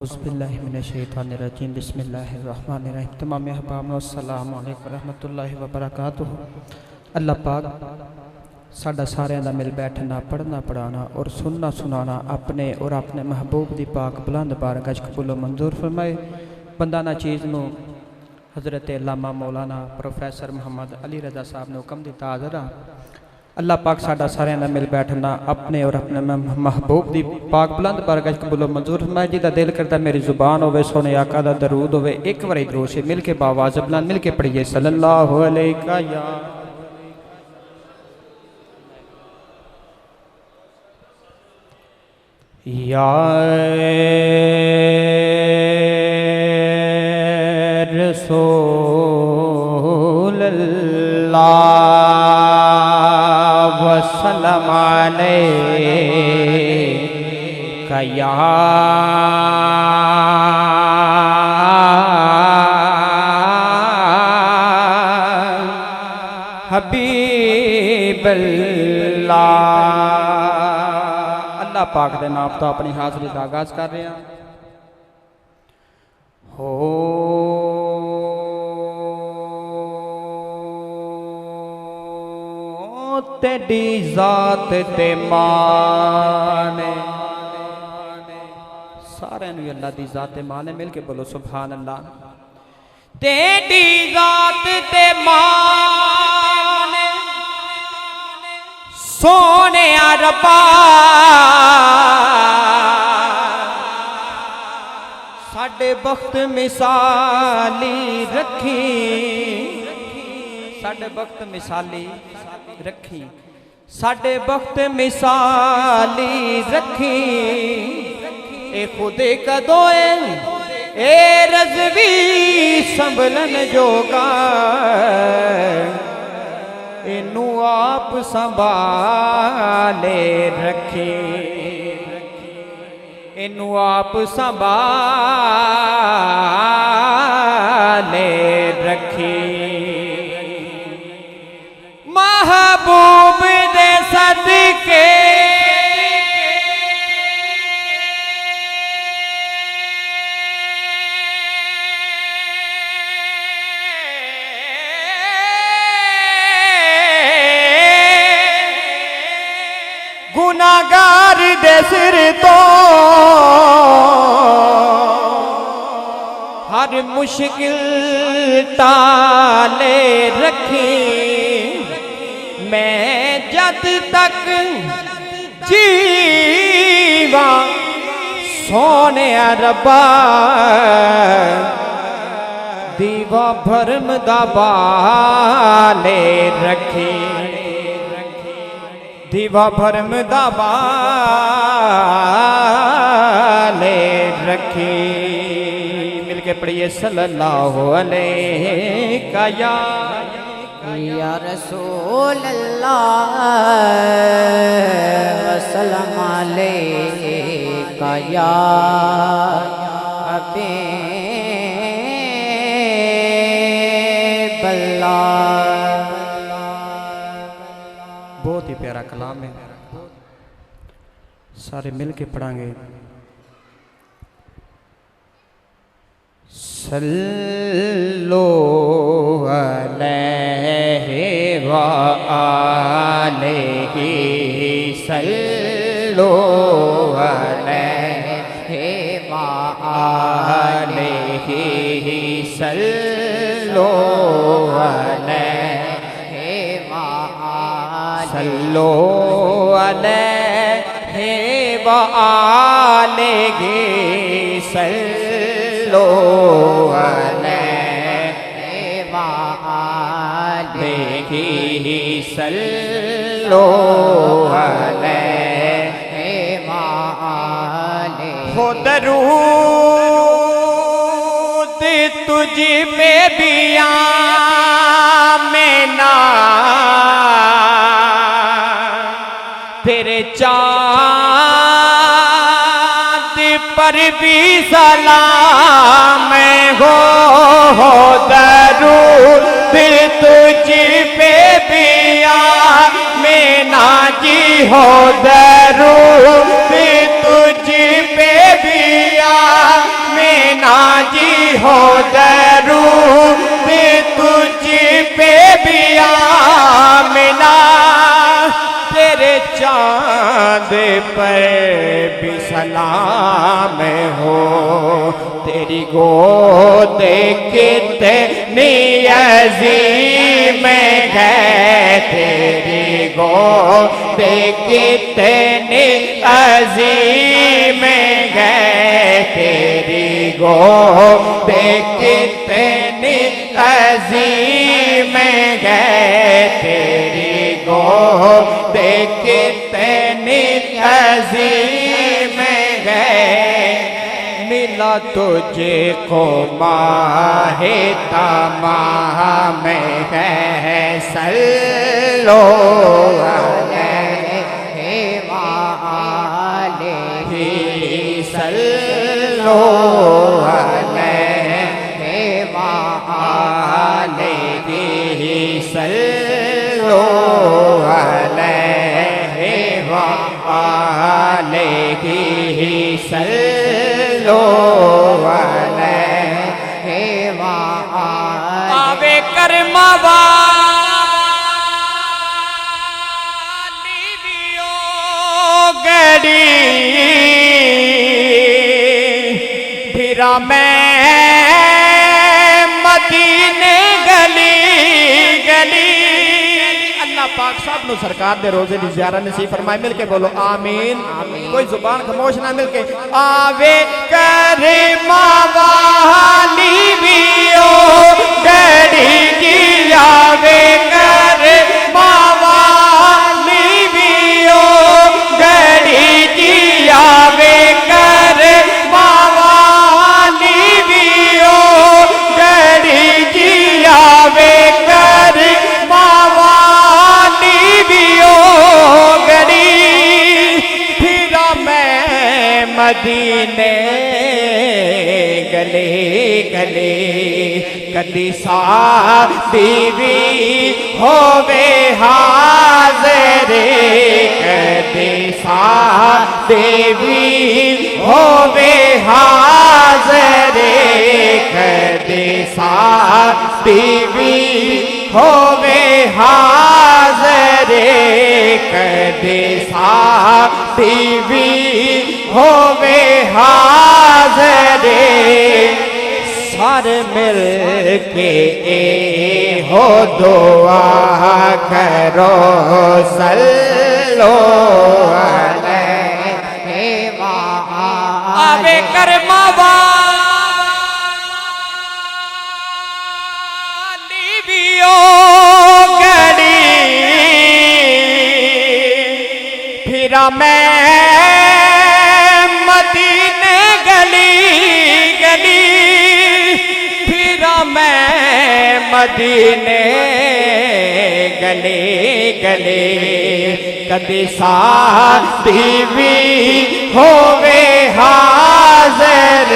औज़ुबिल्लाहिमिनश्शैतानिर्रजीम बिस्मिल्लाहिर्रहमानिर्रहीम। तमाम अहबाब अस्सलामु अलैकुम वरहमतुल्लाहि वबरकातुहू। अल्लाह पाक साडा सारिਆਂ ਦਾ मिल बैठना पढ़ना पढ़ाना और सुनना सुनाना अपने और अपने महबूब दी पाक बुलंद बारगाह च कबूल मंजूर फरमाए। बंदा ना चीज़ नूं हज़रत अल्लामा मौलाना प्रोफैसर मुहम्मद अली रज़ा साहब ने हुक्म दिता हाज़रा अल्लाह पाक साडा सारिਆਂ ਦਾ मिल बैठना अपने और अपने महबूब दी पाक बुलंद बारगाह च कबूल मंजूर फरमाए। जिदा दिल करता मेरी जुबान होवे सोने आका दा दरूद होवे एक बारी दरूद से मिल के बावाज़ बुलंद मिल के पढ़िए सल्लल्लाहु अलैहि या रसूल अल्लाह वसल्लम अलैका या हबीबल्लाह। अल्लाह पाक दे नाम तो अपनी हाज़री का आगाज़ कर रहे हैं। हो तेरी जात ते माने सारे नूं अल्लाह दी जात ते माने मिल के बोलो सुभान अल्लाह। तेरी जात ते माने सोने रब्बा साडे वक्त मिसाली रखी साडे वक्त मिसाली रखी साडे वक्त मिसाली रखी ए खुदे कदोए ए रज़वी संभलन जोगा इनू आप संभाले रखे इनू आप संभाले रखे महबूब दे सदके गुनाहगार दे सिर तो हर मुश्किल टाले रखी मैं जद तक जीवा सोने रब्बा दीवा भरम दबाले रखी दीवा भरम दबाले रखी मिल के पढ़िए सल्लल्लाहु अलैहि या रसूल अल्लाह वसल्लम अलैका या हबीबल्लाह। बहुत ही प्यारा कलाम है, सारे मिल के पढ़ांगे। सल्लो अलैहि व आलिहि सल्लो अलैहि व आलिहि सल्लो अलैहि व सल्लो अलैहि व आलिहि सल्लो अलैहि व आलिहि सल्लो अलैहि व आलिहि। हो दरूद तुझ पे भी आमेना तेरे चाँद पर भी सलाम हो दरूद तुझ पे भी आमेना जी हो दरूद तुझ पे भी आमीना जी हो दरूद तुझ पे भी आमीना, तेरे चांद पर भी सलाम हो, तेरी गोद कितनी अजीम है, तेरी गोद कितनी अजीम है, तेरी गोद कितनी अजीम है, तेरी गोद कितनी अजीम है। मिला तुझे को माहे तमाम है, सल्लो अलैहि वालैहि, सल्लो अलैहि वालैहि, सल्लो अलैहि वालैहि, सल्लो अलैहि वालैहि। आवे कर्मा वाली दियो गड़ी, फिरा मैं मदीने गली गली। अल्लाह पाक साहब नु सरकार दे रोजे दी ज़ियारत नसीब फरमाए। मिल के बोलो आमीन। कोई जुबान खामोश ना, मिल के आवे करीमा वाली भी ओ गड़ी की, आवे करीमा वाली भी ओ गड़ी की, आवे करीमा वाली भी ओ गड़ी की, आवे करीमा वाली भी ओ गड़ी, फिर मैं मदीने गले गले। कदी सादी भी होवे हाज़िर, कदी सादी भी होवे हाज़िर, कदी सादी भी होवे हाज़िर, कदी सादी भी होवे हाज़िर। सारे मिल के हो दुआ करो, सल्लो अलैहि वालैहि। आवे कर्मा वाली भी ओ गड़ी, फिरा मैं मदीने गली गली, फिरा मैं मदीने गले गले। कदी सादी भी होवे हाज़िर,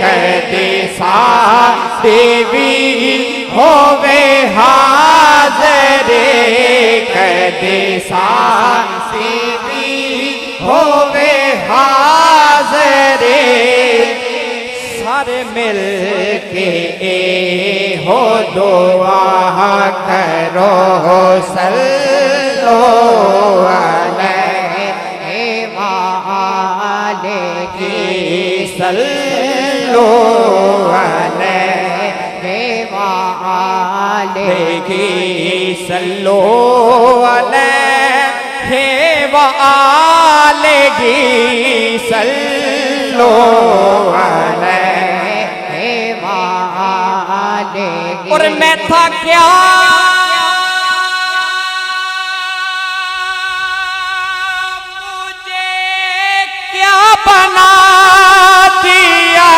कदी सादी भी होवे हाज़िर, कदी सादी भी होवे हाज़िर। सारे मिल के हो दुआ करो, सल्लो अलैहि वालैहि, सल्लो अलैहि वालैहि, सल्लो अलैहि वालैहि, सल्लो अलैहि वालैहि। और मैं था क्या मुझे क्या बना दिया,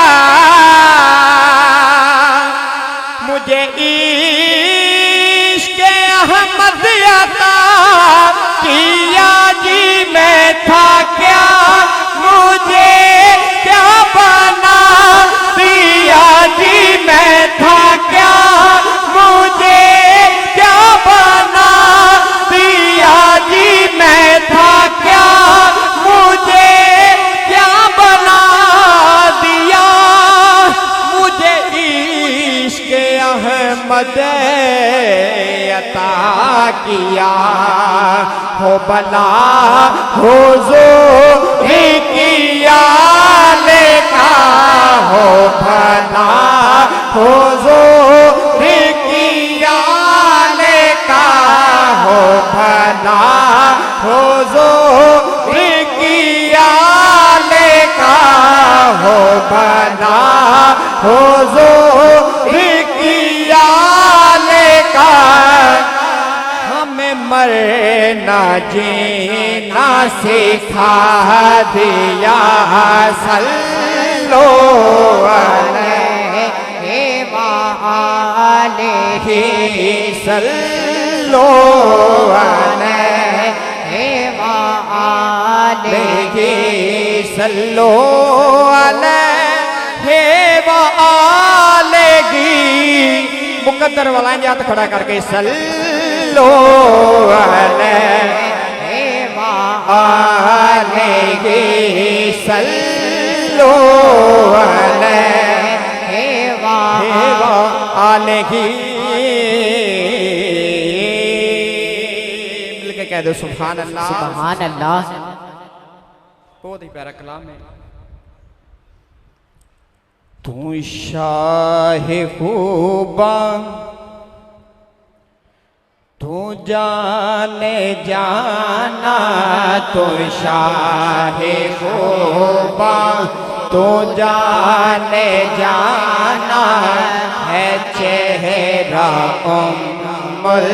मुझे इश्क़ अहमद अता किया जी। मैं था क्या मुझे क्या बना दिया जी, मैं था क्या मुझे क्या बना दिया जी, मैं था क्या मुझे क्या बना मद अता किया हो बला हुजूर किया लेका हो भला हुजूर किया लेका हो भला हुजूर किया लेका हो भला हुजूर किया लेका हमें मरना जीना सिखा दिया सल्लो अलैहि व आलिहि सल्लो अलैहि व आलिहि सल्लो अलैहि व आलिहि मुकद्दर वाला हाथ खड़ा करके सल्लो अलैहि व आलिहि सल्लो अलैहि व आलिहि मिलके कह दो सुभान अल्लाह सुभान अल्लाह। बहुत ही प्यारा कलाम है। तू शाह खूबा तू जाने जाना तू शाह खूबा तू जाने जाना है चेहरा उम्मुल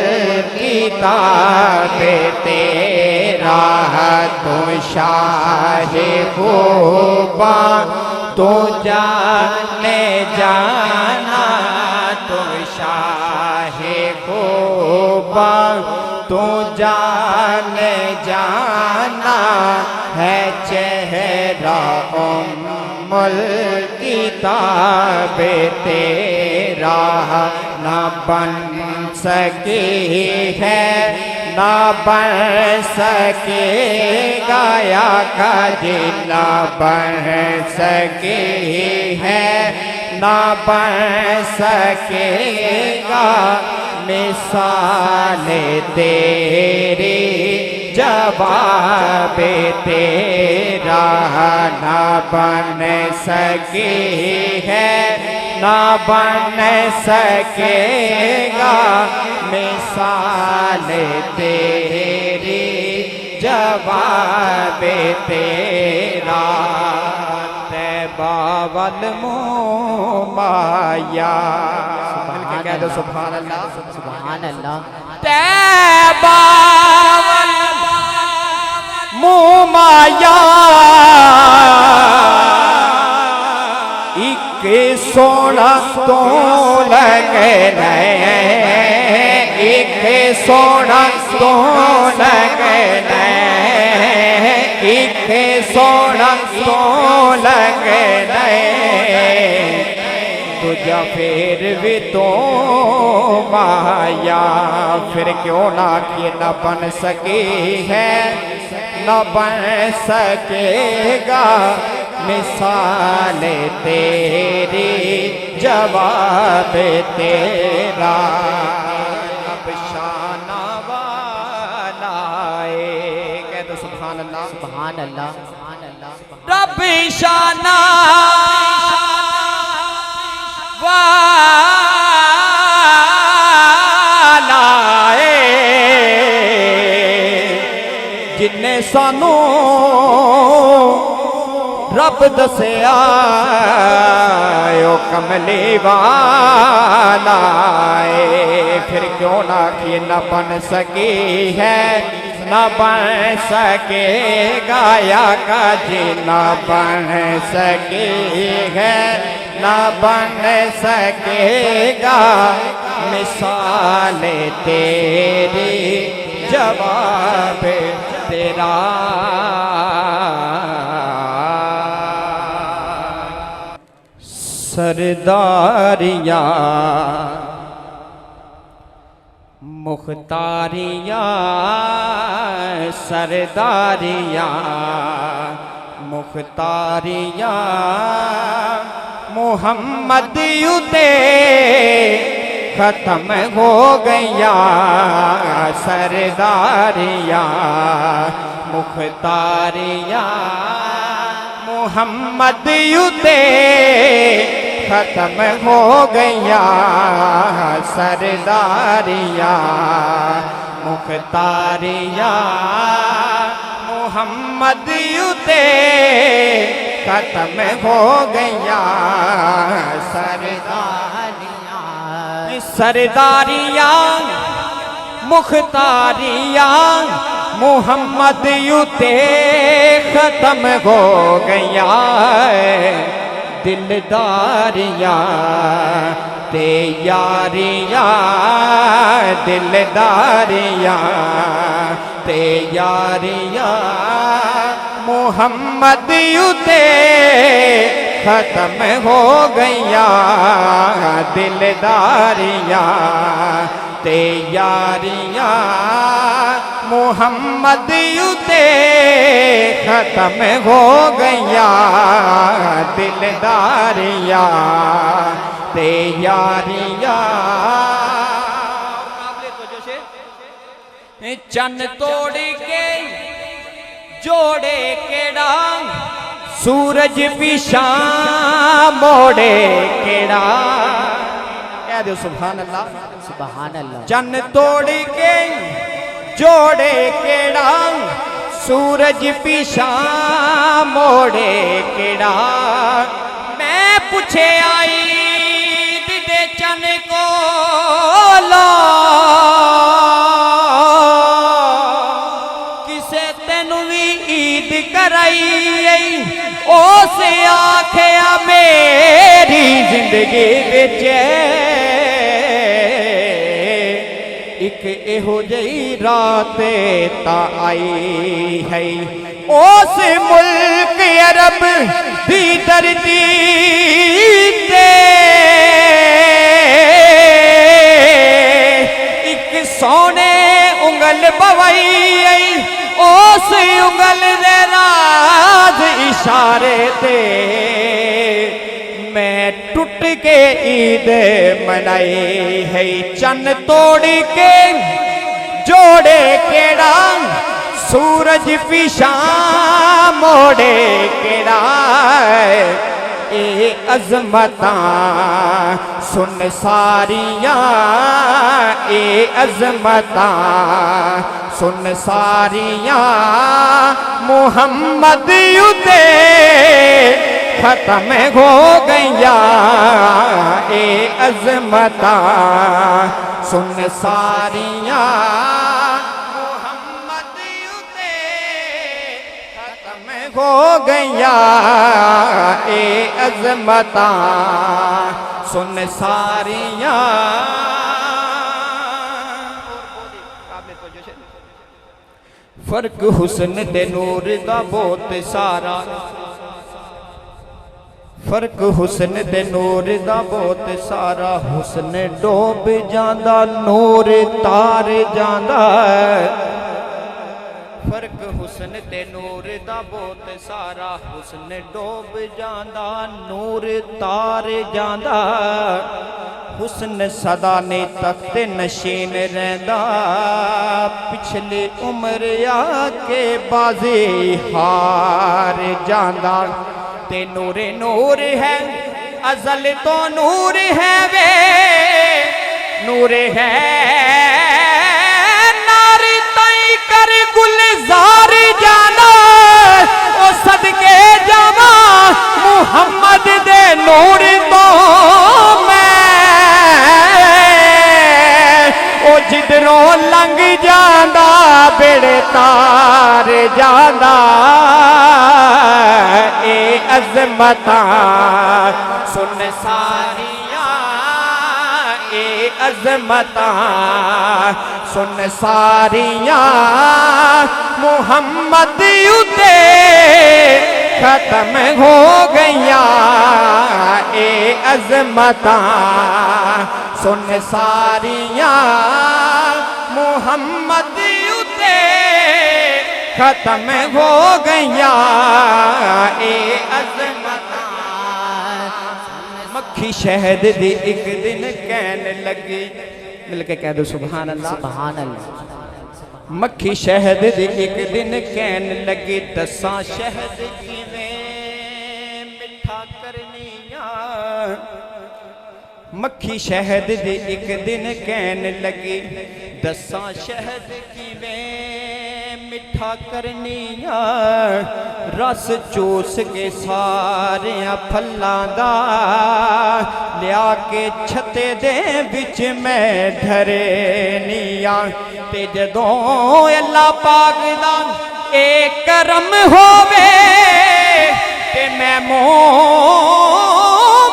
किताब तेरा तू शाह खूबा तू जाने जाना तू शाह खूबा तू जाने जाना है चेहरा उम्मुल किताब तेरा न बन सकी है न बन सकेगा या कभी न बन सके है न बन सकेगा मिसाल तेरी जवाब तेरा न बन सके है न बन सकेगा मिसाल तेरी जवाब तेरा तैबावल माया मिलके कह दो सुभान अल्लाह सुभान अल्लाह। तैबावल माया एक सोना तो लगना एक सोना तो लगना एक सोना तो लगना तुझा फिर भी तो माया फिर क्यों ना कि न बन सकी है न बन सकेगा मिसाल तेरी जवाब तेरा अब शाना वाला कह दो सुभान अल्लाह सुभान अल्लाह सुभान अल्लाह। रब शाना वाला जिन्ने सानू रब दसिया कमली वाला फिर क्यों ना कि न बन सकी है न बन सकेगा या काजी न बन सकी है न बन सकेगा मिसाल तेरी जवाब तेरा सरदारियाँ मुख्तारियाँ सरदारियाँ मुख्तारियाँ मोहम्मद युते खत्म हो गया सरदारियाँ मुख्तारियाँ मोहम्मद युते खत्म हो गया सरदारियाँ मुख्तारियाँ मोहम्मद युते खत्म हो गया सरदारियाँ सरदारियाँ मुख्तारियाँ मोहम्मद युते खत्म हो गया दिलदारियाँ ते यारियाँ दिलदारियाँ ते यारियाँ मोहम्मद युते खत्म हो गया दिलदारियाँ ते यारियाँ मोहम्मद युते खत्म हो गया दिलदारियाँ ते यारियाँ चन तोड़ के जोड़े केड़ा सूरज पिछा मोड़े केड़ा कह दो सुभान अल्लाह सुभान अल्लाह। चन तोड़ के जोड़े केड़ा सूरज पिछा मोड़े केड़ा मैं पूछे आई दे चन को ला किसे तेनू भी ईद कराई उस आखिया मेरी जिंदगी बिच एक एहो जही रात ता आई है उस मुल्क अरब दी धरती ते एक सोने उंगल बवाई उस उंगल दे राज इशारे ते मैं टूट के ईद मनाई है चन तोड़ के जोड़े केड़ा सूरज पिछा मोड़े केड़ा ए अजमतां सुन सारियां ए अजमतां सुन सारियां मोहम्मद युते खत्म हो गया ए अजमतां सुन सारियां मोहम्मद युते खत्म हो गया ए अजमतां सुन सारियां फर्क हुस्न दे नूर दा बहुत सारा फर्क हुस्न दे नूर दा बहुत सारा हुस्न डोब जांदा नूर तार जांदा फर्क हुस्न दे नूर दा बहुत सारा हुस्न डोब जांदा नूर तार जांदा हुस्न सदा ने तख्त नशीन रहंदा पिछली उम्र आके बाजी हार जांदा ते नूरे नूर है अजल तो नूर है वे नूर है नारी तई कर गुलजार जाना ओ सदके जावा मुहम्मद दे नूर तो ओ जिधरों लंघ जांदा बेड़े तार जांदा ए अजमतां सुन सारियां ए अजमतां सुन सारियां मुहम्मद युते खत्म हो गया ए अजमतां सुन सारियां मुहम्मद युते खत्म हो गया ए अजमतां मक्खी शहद दी एक दिन कहन लगी, मिलके कह दो सुभान अल्लाह। सुभान अल्लाह। मक्खी शहद दी एक दिन कहन लगी, दसा शहद किवें मिठा करनिया। मक्खी शहद दी एक दिन कहन लगी, दसा शहद किवें मिठा करनिया। रस चूस के सारे फलां दा लिया के छते दे विच मैं धरेनिया। ते जदों अल्लाह पाक दा ए करम होवे ते मैं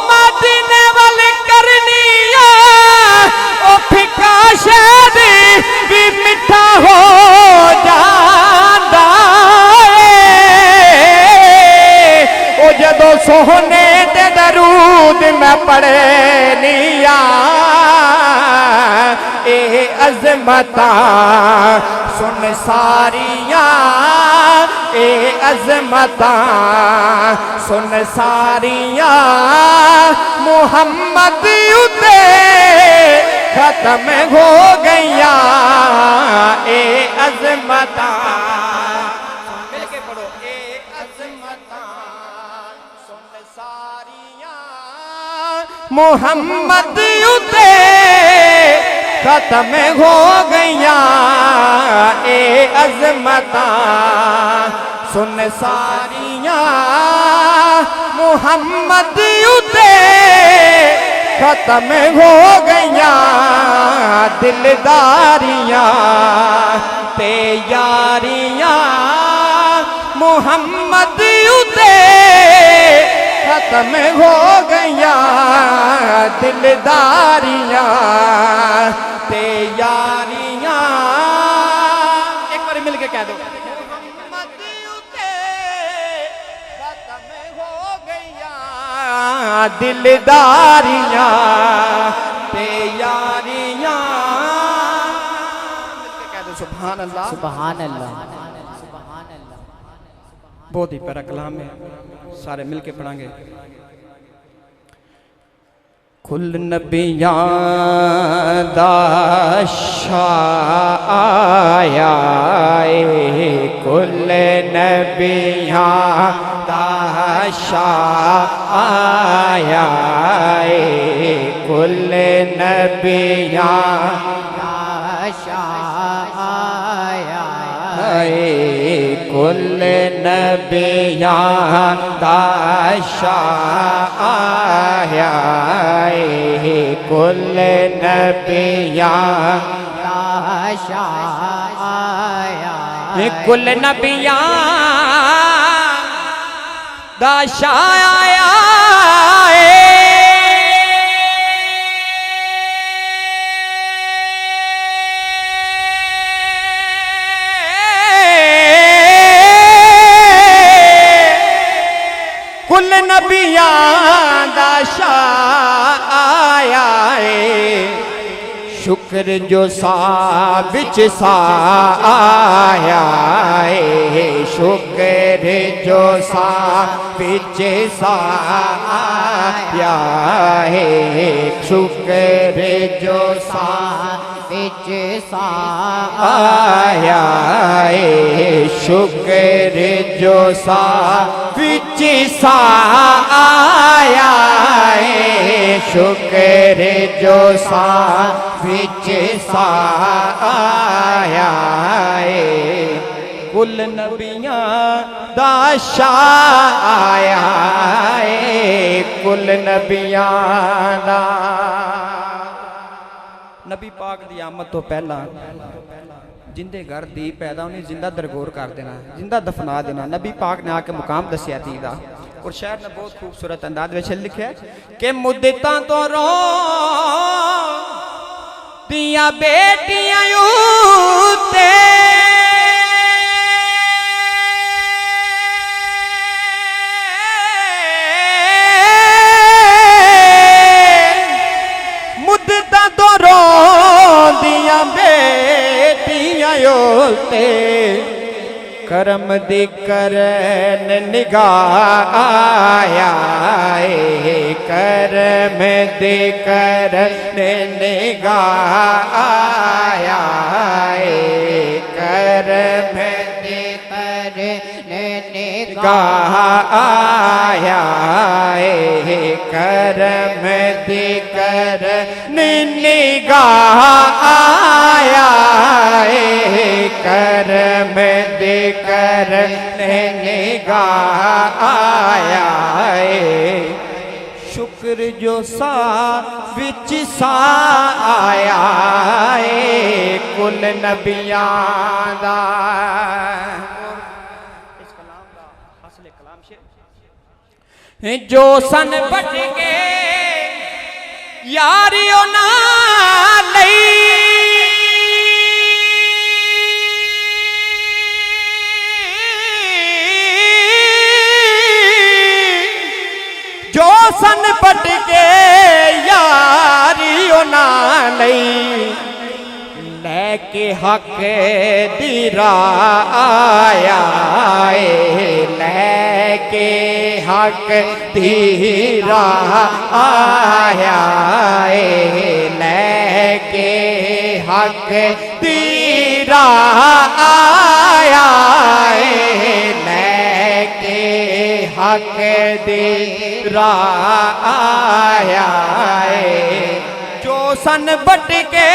मदीने वल करनिया। ओ फिका शहद भी मिठा हो जांदा ए। ओ जदों सोहने ते दरूद मैं पढ़निया, ए अज़मतां सुन सारियां, ए अज़मतां सुन सारियां। मुहम्मद उते खत्म हो गईया, ए अज़मतां। मिलके पढ़ो, ए अज़मतां सुन सारियां। मुहम्मद उते खत्म हो गईया, ए अज़मतां सुन सारियां। मुहम्मद उते खत्म हो गईया, दिलदारियां ते यारियां। मुहम्मद उते खत्म हो गईया, दिलदारियां ते यारियां। एक बार मिलके कह दो, मुहम्मद उते खत्म हो गईया, दिलदारियां ते यारियां। मिलके कह दो सुभान अल्लाह। सुभान अल्लाह। बहुत ही प्यारा कलाम है, सारे मिलके पढ़ांगे। कुल नबियां दा शाह आया है, कुल नबियां दा शाह आया है, कुल नबियां शाह आया है, कुल नबियां दा शाह आया है, कुल नबियां शाह आया कुल नबियां दा शाह आया कुल नबियां दा शाह आया है। शुक्र जो सा बिच सा आया है, शुक्र जो सा बिच सा आया है, शुक्र जो सा बिच सा आया है, शुक्र जो सा बिच सा आया है, शुक्र जो सा बिच सा आया है। कुल नबियां दा शाह आया है, कुल नबियां दा। नबी पाक दी आमद तो पहला जिंदे घर धी पैदा उन्हें जिंदा दरगोर कर देना, जिंदा दफना देना। नबी पाक ने आके मुकाम दसिया धी दा, और शायर ने बहुत खूबसूरत अंदाज में लिखा कि मुद्दतां तो रो दिया बेटियां उते मुद्दतां तो रो दिया बेटियां उते कर करम दी करन निगाह आया करम दी करन निगाह आया करम दी करन निगाह आया करम दी करन निगाह आया करम दी करन निगाह आया शुक्र जो सा विच सा आया कुल नबियां दा जो सन बट के यारियों ना लई जो सन बट के यारियों ना लई लेके हक दी राह आया लेके हक दी राह आया लेके हक दी राह आया लेके हक दी राह आया जो सन बट के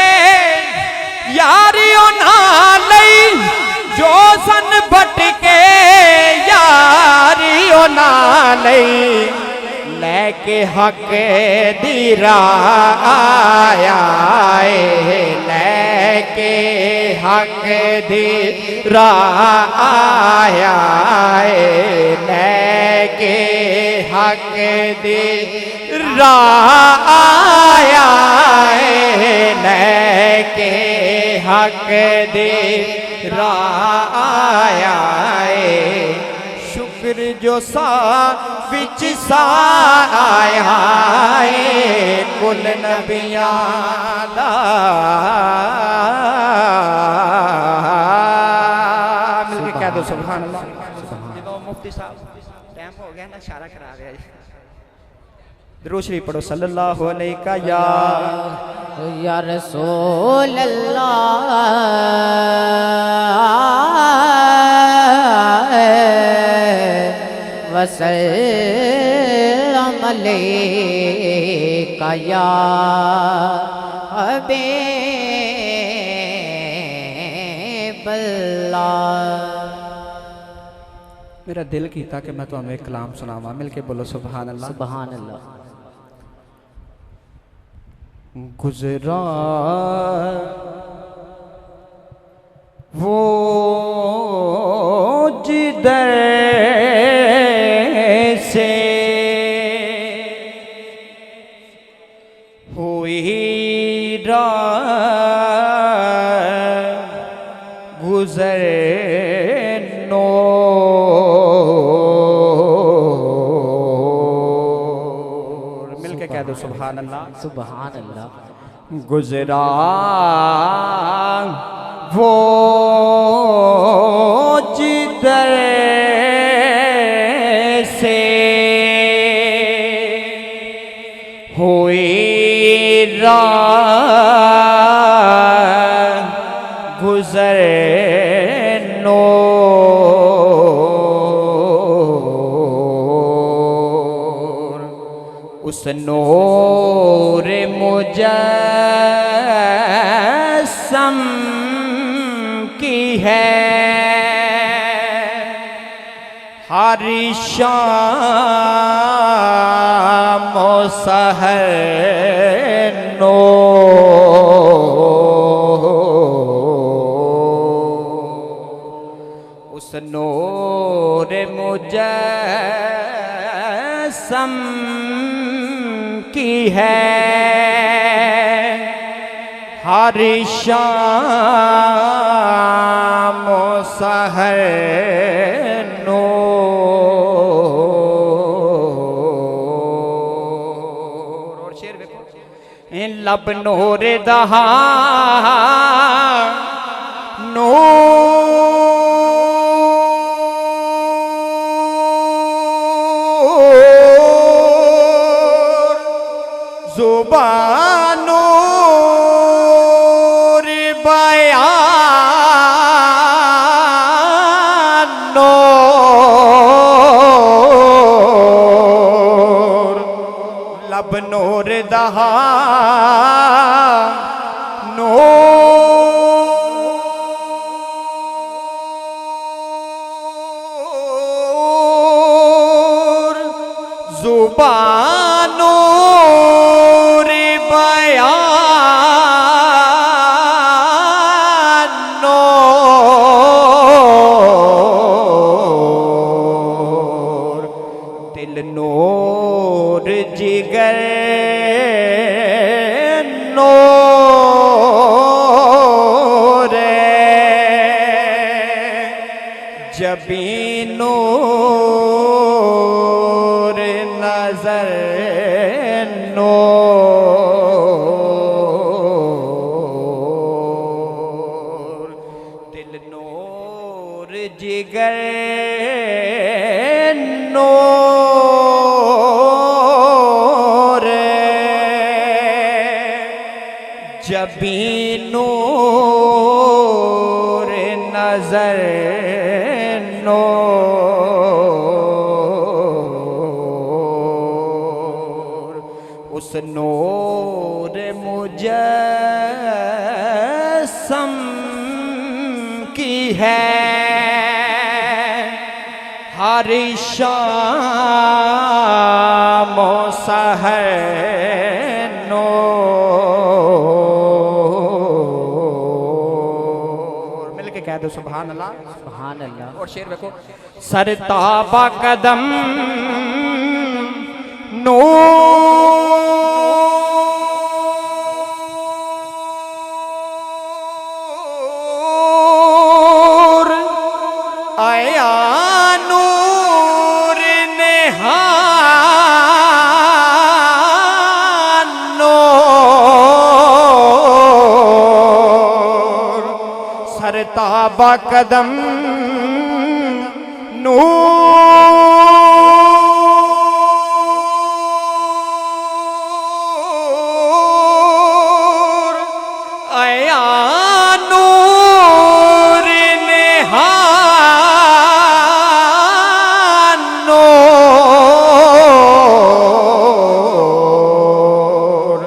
यारियों ना लई जो सन बट के यारियों ना लई लेके हक दी राह आया लेके हक दी राह आया लेके हक दी राह आया लेके हक दे राह आया शुक्र जो सा विच सा आया कुल नबियां दा मिलके कह दो सुभान अल्लाह जो मुफ्ती साहब टाइम हो गया ना इशारा करा दिया जी दुरूद शरीफ पढ़ो सल्लल्लाहु अलैहि का या रसूल अल्लाह वसल्लम अलैका या हबीबल्लाह। मेरा दिल कीता कि मैं तुम्हें एक कलाम सुनावा मिलके बोलो सुभान अल्लाह सुभान अल्लाह। गुजरा वो जिधर से हुई राह गुजर नो मिलके कह दो सुभान अल्लाह सुभान अल्लाह। गुजरा वो जिधर से हुई राह गुजर नो उस नूर मुजस्सम की है हर शाम व सहर नो उस नूर मुजस्सम की है हर शाम व सहर नूर। और शेर देखो लब नूर दहा नूर जुबानो रे बयानो लब नूर दहा नूर जुबानो रे बयानो दिल नूर जिगर नूर जबी नूर नजर नूर दिल नूर जिगर नूर जबी नूर नजर नूर उस नूर मुजस्सम की है हर शाम सहर नूर मिलके कह दो सुभान अल्लाह। सुभान अल्लाह। और शेर देखो सरताबा कदम नूर आया नूर नेहा नूर सरताबा कदम नूर आया नूर नेहा नूर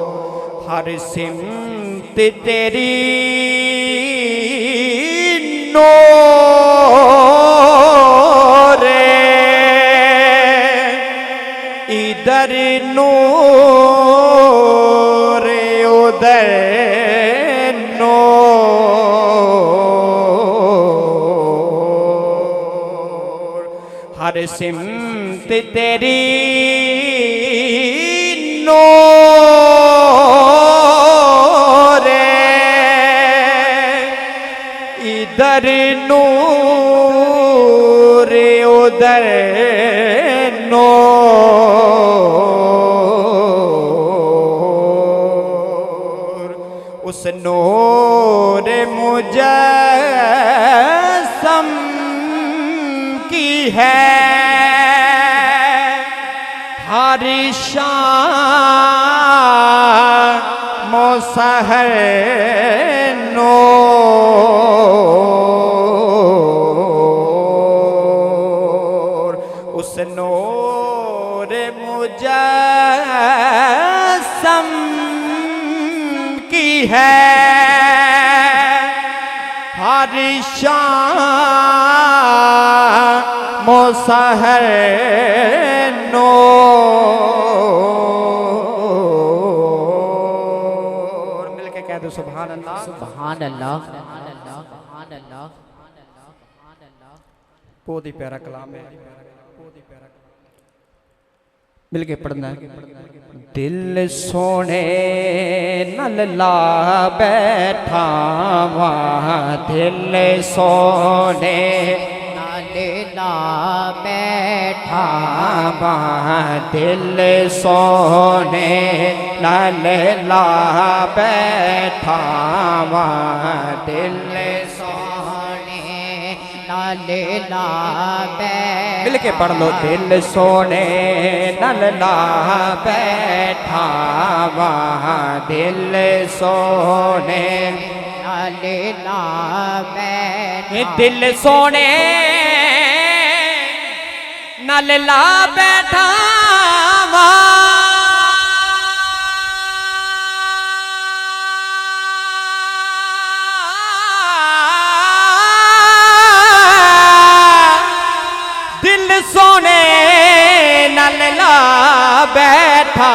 हर सिमत तेरी नूर इधर नूर उधर नूर हर सिमत तेरी नूर इधर नूर उधर नूर उस नूर मुजस्सम की है हर शाम सहर नूर उस नूर मुजस्सम की है हर शाम सहर नूर मिलके कह दो सुभान अल्लाह। सुभान अल्लाह। सुभान अल्लाह। सुभान अल्लाह। बहुत ही प्यारा कलाम है मिलके पढ़ना है। दिल सोने नल ला बैठा वहाँ दिल सोने नालेला बैठा वहाँ दिल सोने नल ला बैठा वहाँ दिल सोने नालेला बैठा मिल के पढ़ लो दिल सोने नल ला बैठा दिल सोने नाले ला बैठा दिल सोने नल ला बैठा दिल सोने नल ला बैठा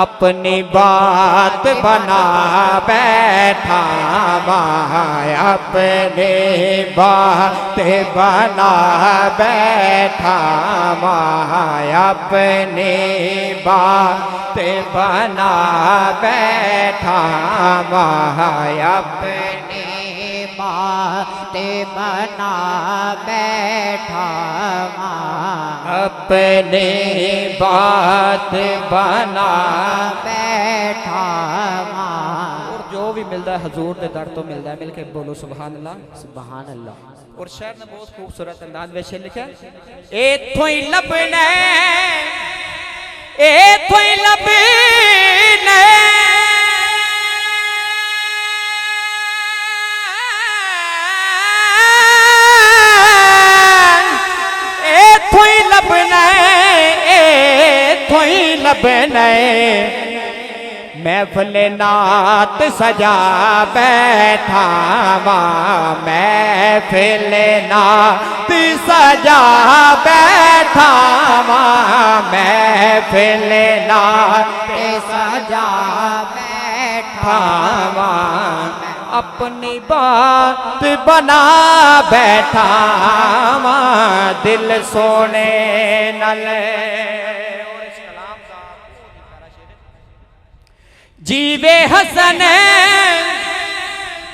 अपनी बात बना बैठा अपनी बात बना बैठा अपनी बात बना बैठा अपनी बात बना बैठा अपनी बात बना बैठा और जो भी मिलता है हजूर के दर तो मिलता है मिलके बोलो सुभान अल्लाह सुभान अल्लाह। और शेर ने बहुत खूबसूरत अंदाज में शेर लिखा एथों ही लबने एथों ही लबने एथों ही लबने एथों ही लबने महफिल नात सजा बैठा महफिल नात सजा बैठा महफिल नात सजा बैठा अपनी बात बना बैठा दिल सोने नल जीवे हसन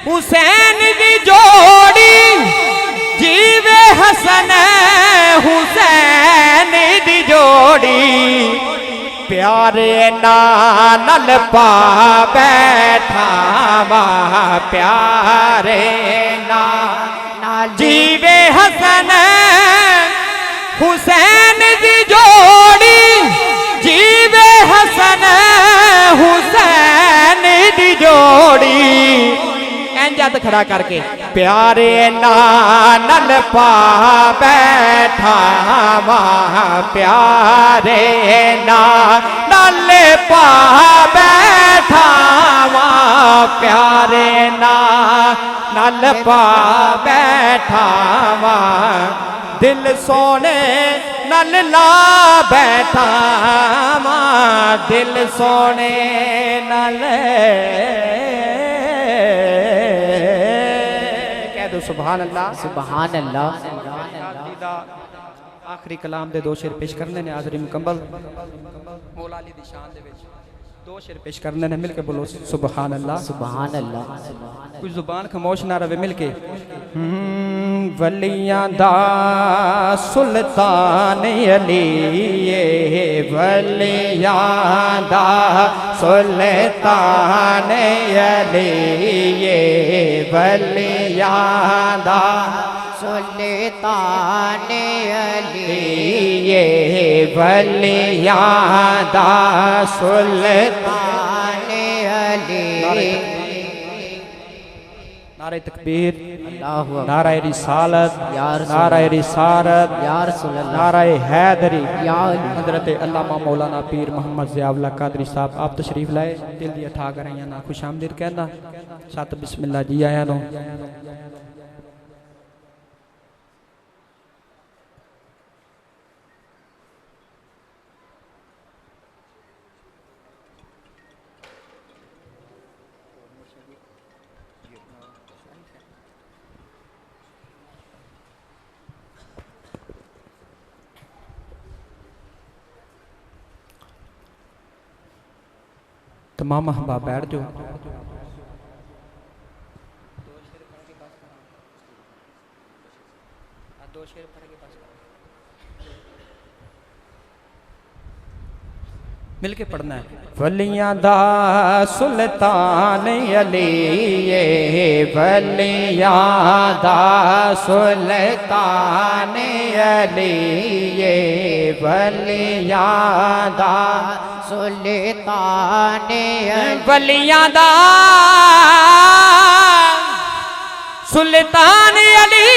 हुसैन दी जोड़ी जीवे हसन हुसैन दी जोड़ी प्यारे नानल पा बैठा प्यारे नाल जीवे हसन हुसैन दी जोड़ी जीवे हसन हुसैन दी जोड़ी इंजत खड़ा करके प्यारे नानल पा बैठा प्यारे नानल पा बैठा प्यारे नानल पा बैठा दिल सोने नल ला बैठा दिल सोने नल कह दो सुभान अल्लाह सुभान अल्लाह। आखिरी कलाम दे दो शेर पेश करने ने हाज़री मुकम्मल मौला अली दी शान दे विच दो शेर पेश करने ने मिलके बोलो सुभान अल्लाह सुभान अल्लाह। कुछ जुबान खामोश ना रहे मिलके वलियां दा सुल्तान अली वलियां दा सुल्तान अली वलियां दा सुल्तान अली वलियां दा सुल्तान अली नारे तकबीर अल्लाहु अकबर नारे रिसालत या रसूल नारे रिसालत या रसूल अल्लाह नारे हैदरी या अली हजरत अल्लामा मौलाना पीर मोहम्मद ज़ियाउल्लाह कादरी साहब आप तशरीफ लाए दिल दी अठा कर ना खुशामदीद कहना सत बिस्मिल्लाह जी आया नो तमाम अहबाब बैठ जाओ मिलके पढ़ना है वलियां दा सुल्तान अली वलियां दा सुल्तान अली वलियां दा सुल्तान अली वलियां दा सुल्तान अली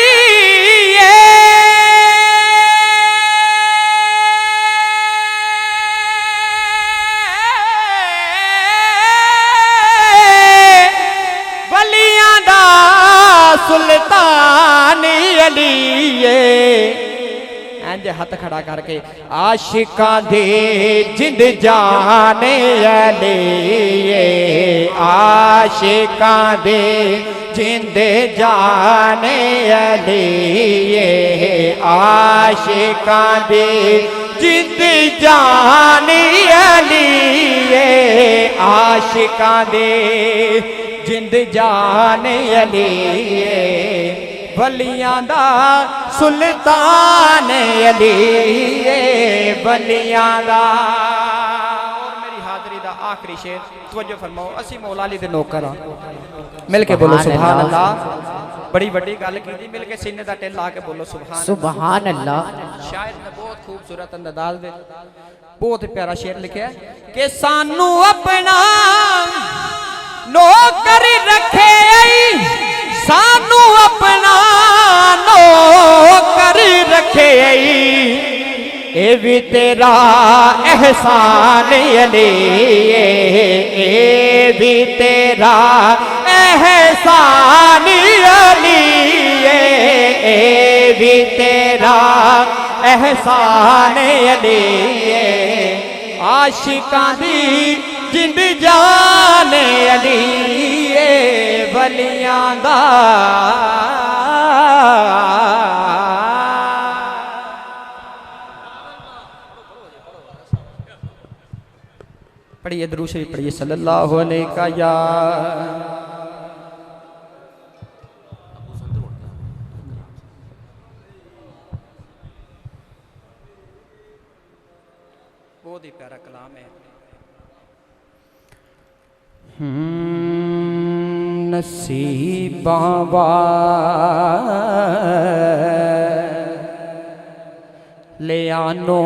वलियां दा सुल्तान अली इंज हथ खड़ा करके आशिकां दे जिंद जाने अली आशिकां दे जिंद जाने अली आशिकां दे जिंद जाने अली आशिकां दे जिंद जाने अली वलियां दा सुल्तान अली वलियां दा। और मेरी हाज़री दा आखिरी शेर तवज्जो फरमाओ असी मौला अली दे नौकर हां मिल के बोलो सुभान अल्लाह। बड़ी वड्डी गल कीती मिल के सीने दा टिल ला के बोलो सुभान अल्लाह। शायर ने बहुत खूबसूरत अंदाज में बहुत प्यारा शेर लिखा है कि सानू अपना नौकर रखे सानू अपना नौकर रखे ए भी तेरा एहसान अली ए भी तेरा एहसान अली ए भी तेरा एहसान अली आशिकां दी जिंद जाने अली वलियां दा। पढ़िए दुरूद शरीफ पढ़िए सल्लल्लाहु अलैहि या बहुत ही प्यारा कलाम है। नसीबां वाले आनो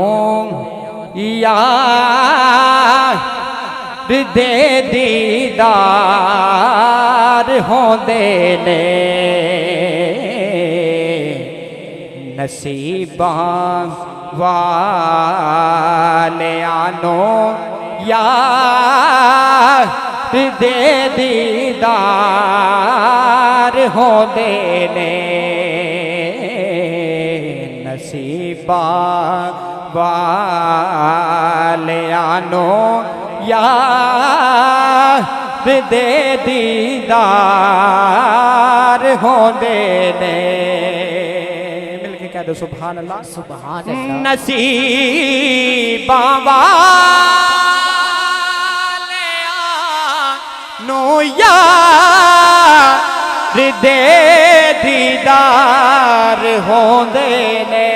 यार दे दीदार होंदे ने नसीबां वाले आनो यार दे दीदार होंदे ने नसीबां वालियानो यार दे दीदार होंदे ने। मिलके कह दो सुभान अल्लाह सुभान अल्लाह। नसीबां नो यार दे दीदार होंदे ने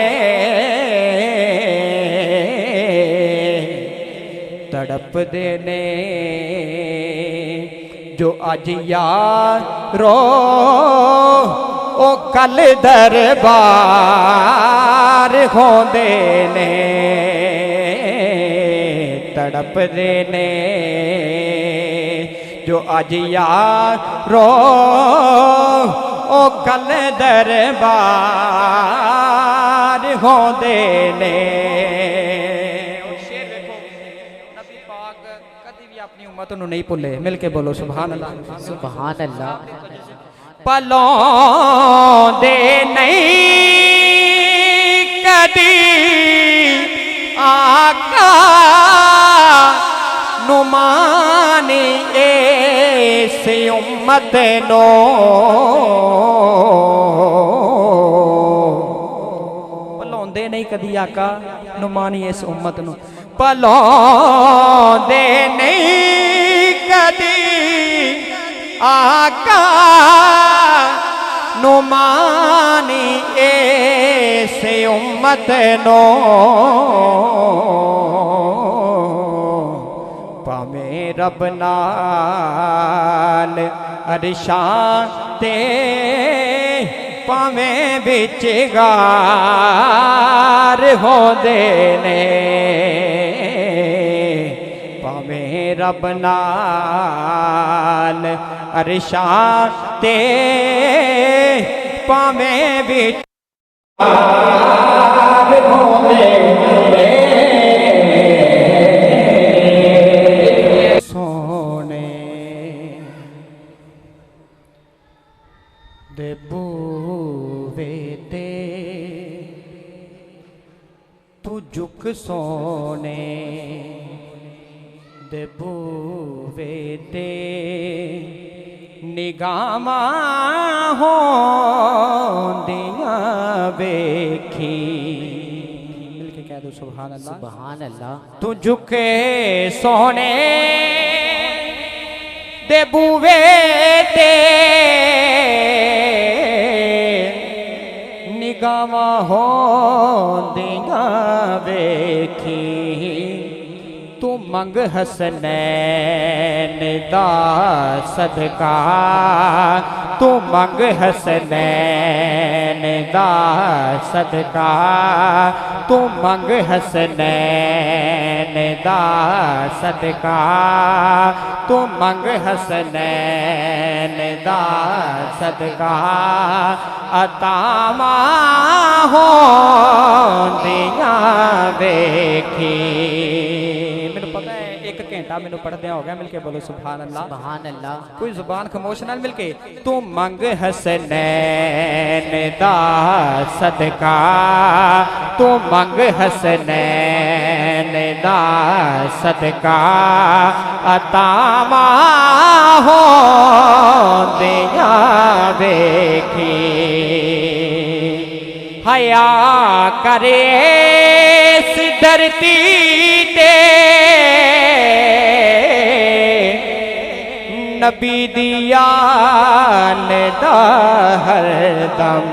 तड़प देने जो अज यारो ओ कल दरबार होंदे ने तड़प देने जो अज यारो ओ कल दरबार होंदे ने। शेर देखो नबी पाक कभी भी अपनी उम्मत नूं नहीं भुले। मिल के बोलो सुभान अल्लाह सुभान अल्लाह। पलौंदे नहीं कदी आका नुमानी ऐस उम्मत नो भलौंदे नहीं कदी आका नुमानी इस उम्मत नो भलौंदे नहीं कदी आका नुमानी ऐस उम्मत नो पावे रब नाल अरशां ते पावे बिच गार होंदे ने भावें रब नाल अरशां ते भावें विच सोने दे बूवे ते तू झुक सोने दे बूवे ते निगामां होंदियां वेखी मिलके कह दो सुभान अल्लाह सुभान अल्लाह तू झुके सोने दे बूवे ते निगामां होंदियां वेखी तू मंग हसनैन दा सदका तू मंग हसनैन दा सदका तू मंग हसनैन दा सदका तू मंग हसनैन दा सदका अतामा होंदियां वेखी मैनू पता है एक घंटा मैनू पढ़दे हो गया मिलके बोलो सुभान अल्लाह सुभान अल्लाह कोई जुबान खामोश नाल मिलके तू मंग हसनैन दा सदका तू मंग हसनैन दा सदका अतामा होंदियां वेखी हया करे इस धरती ते नबी दिया दा हरदम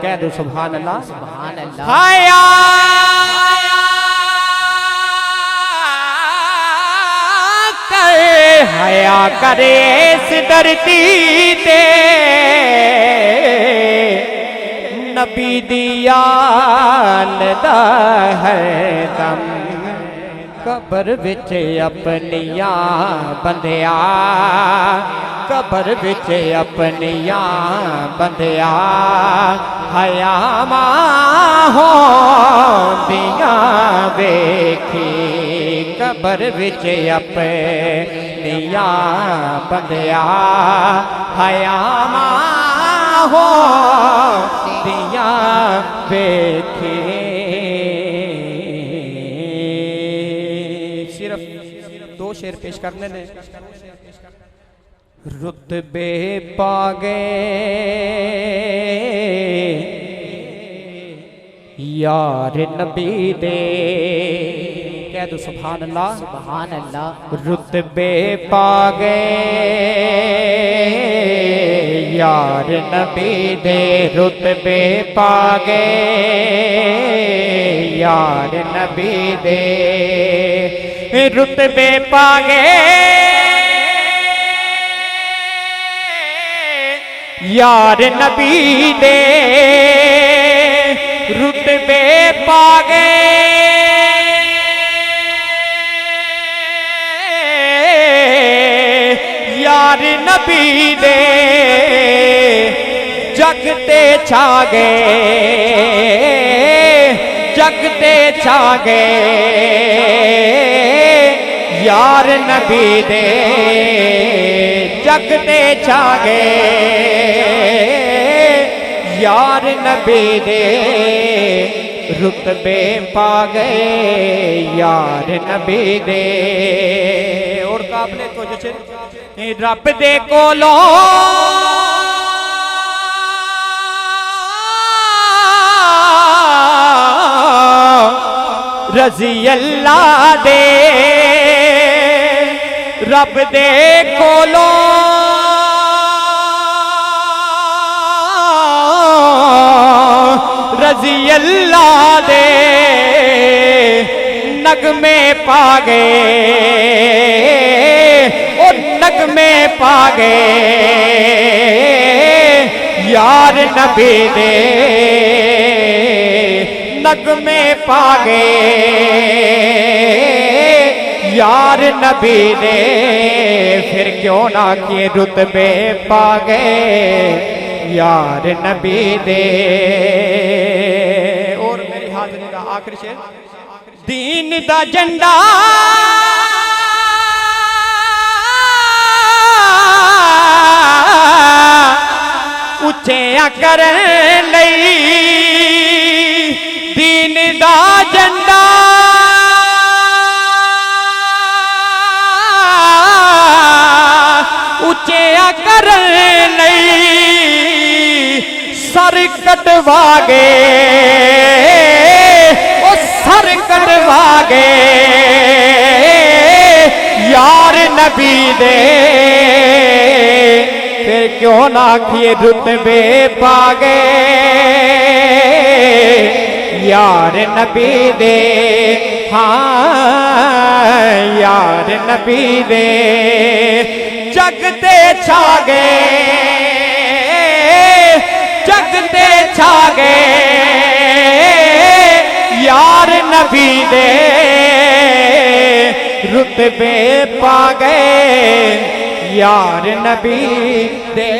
कह दो सुभान अल्लाह सुभान अल्लाह हया करे इस धरती ते नबी दिया दा हरदम कबर विच अपनियां बंदिया कबर विच अपनियां बंदिया हयामां होंदियां वेखी कबर विच अपनियां बंदिया हयामां होंदियां वेखी दो शेर पेश करने ने रुतबे पा गए यार नबी दे कह दो सुभान अल्लाह सुभान अल्लाह रुतबे पा गए यार नबी दे रुतबे पा गए यार नबी दे रुतबे पा गए यार नबी दे रुतबे पा गए यार नबी दे जगते छा गए जगते छा गए यार नबी दे जगते छा गए यार नबी दे रुतबे पा गए यार नबी दे और काबले को जो रब दे कोलों रजी अल्लाह दे रब दे कोलों रजी अल्लाह दे नगमे पा गए और नगमे पा गए यार नबी दे नगमे पा गए यार नबी दे फिर क्यों ना किए रुतबे पा गए यार नबी दे। और मेरी हाज़री का आखिरी शेर, दीन दा झंडा उच्चिया करन लई, दीन दा झंडा उच्चिया करन लई सर कटवा गए, ओ सर कटवा गए यार नबी दे फिर क्यों ना किए रुतबे पा गए यार नबी दे। हाँ यार नबी दे जगते छा गए, जगते छा गए यार नबी दे रुतबे पा गए यार नबी दे।